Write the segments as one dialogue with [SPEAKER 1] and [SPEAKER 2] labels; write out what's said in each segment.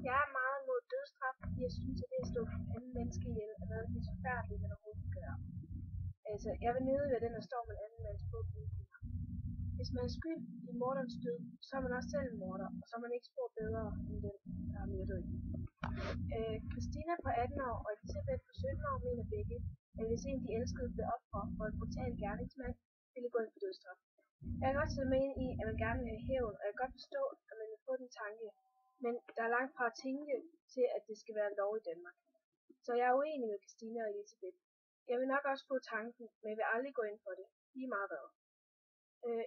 [SPEAKER 1] Jeg er meget imod dødsstraf, fordi jeg synes, at det at slå anden menneske ihjel er noget af det mest forfærdelige, man overhovedet kan gøre. Altså, jeg vil nødig være den, der står med en anden mands våben. Hvis man er skyld i morderens død, så er man også selv en morder, og så er man ikke spor bedre end den, der har myrdet en. Christina på 18 år og Elisabeth på 17 år mener begge, at hvis en de elskede blev offer for en brutal gerningsmand, ville gå ind for dødsstraf. Jeg kan godt sætte mig ind i, at man gerne vil have hævn, og jeg kan godt forstå, at man vil få den tanke, men der er langt fra at tænke til, at det skal være lov i Danmark. Så jeg er uenig med Christina og Elisabeth. Jeg vil nok også få tanken, men jeg vil aldrig gå ind for det, lige meget hvad.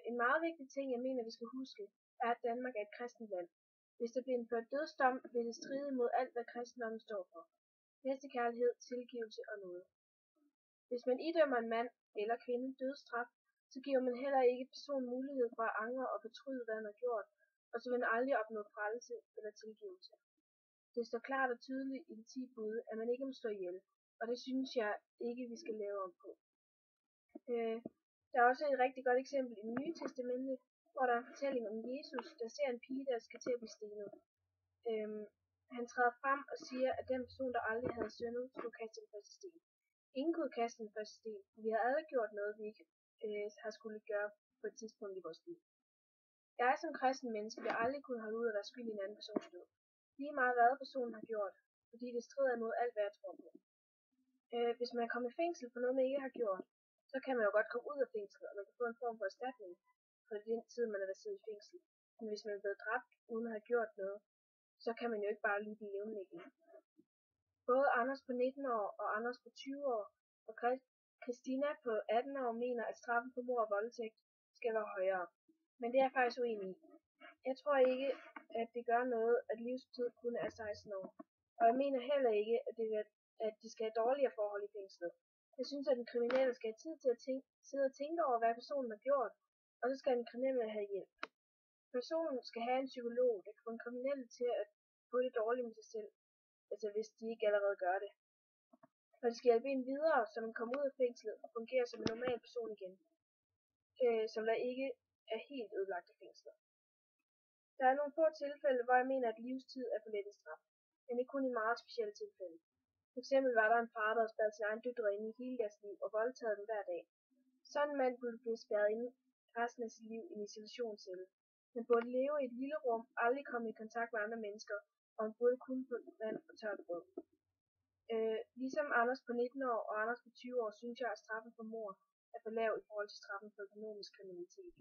[SPEAKER 1] En meget vigtig ting, jeg mener, vi skal huske, er, at Danmark er et kristent land. Hvis der bliver indført dødsdom, vil det stride mod alt, hvad kristendommen står for. Næstekærlighed, tilgivelse og noget. Hvis man idømmer en mand eller kvinde dødsstraf, så giver man heller ikke personen mulighed for at angre og fortryde, hvad han har gjort, og så vil han aldrig opnå frelse eller tilgivelse. Det står klart og tydeligt i de 10 bud, at man ikke må slå ihjel, og det synes jeg ikke, vi skal lave om på. Der er også et rigtig godt eksempel i Det Nye Testamente, hvor der er en fortælling om Jesus, der ser en pige, der skal til at blive stenet. Han træder frem og siger, at den person, der aldrig havde syndet, skulle kaste den første sten. Ingen kunne kaste den første sten, for vi har alle gjort noget, vi ikke har skulle gøre på et tidspunkt i vores liv. Jeg som kristen menneske vil aldrig kunne holde ud at være skyld i en anden persons død. Lige meget hvad personen har gjort, fordi det strider imod alt, hvad jeg tror på. Hvis man er kommet i fængsel for noget, man ikke har gjort, så kan man jo godt komme ud af fængslet, og man kan få en form for erstatning for den tid, man har været siddet i fængsel. Men hvis man er blevet dræbt, uden at have gjort noget, så kan man jo ikke bare lige blive levende igen. Både Anders på 19 år og Anders på 20 år og Christina på 18 år mener, at straffen for mord og voldtægt skal være højere. Men det er jeg faktisk uenig i. Jeg tror ikke, at det gør noget, at livstid kun er 16 år. Og jeg mener heller ikke, at de skal have dårligere forhold i fængslet. Jeg synes, at den kriminelle skal have tid til at sidde og tænke over, hvad personen har gjort, og så skal den kriminelle have hjælp. Personen skal have en psykolog, der kan få en kriminelle til at få det dårligt med sig selv, altså hvis de ikke allerede gør det. Og det skal hjælpe en videre, så man kommer ud af fængslet og fungerer som en normal person igen, som der ikke er helt ødelagt af fængslet. Der er nogle få tilfælde, hvor jeg mener, at livstid er for let en straf, men det er kun i meget specielle tilfælde. For eksempel var der en far, der havde spærret sin egen døtre inde i hele deres liv og voldtaget dem hver dag. Sådan en mand burde blive spærret inde resten af sit liv i en isolationscelle. Han burde leve i et lille rum, aldrig komme i kontakt med andre mennesker, og han burde kun få vand og tørt brød. Ligesom Anders på 19 år og Anders på 20 år, synes jeg, at straffen for mord er for lav i forhold til straffen for økonomisk kriminalitet.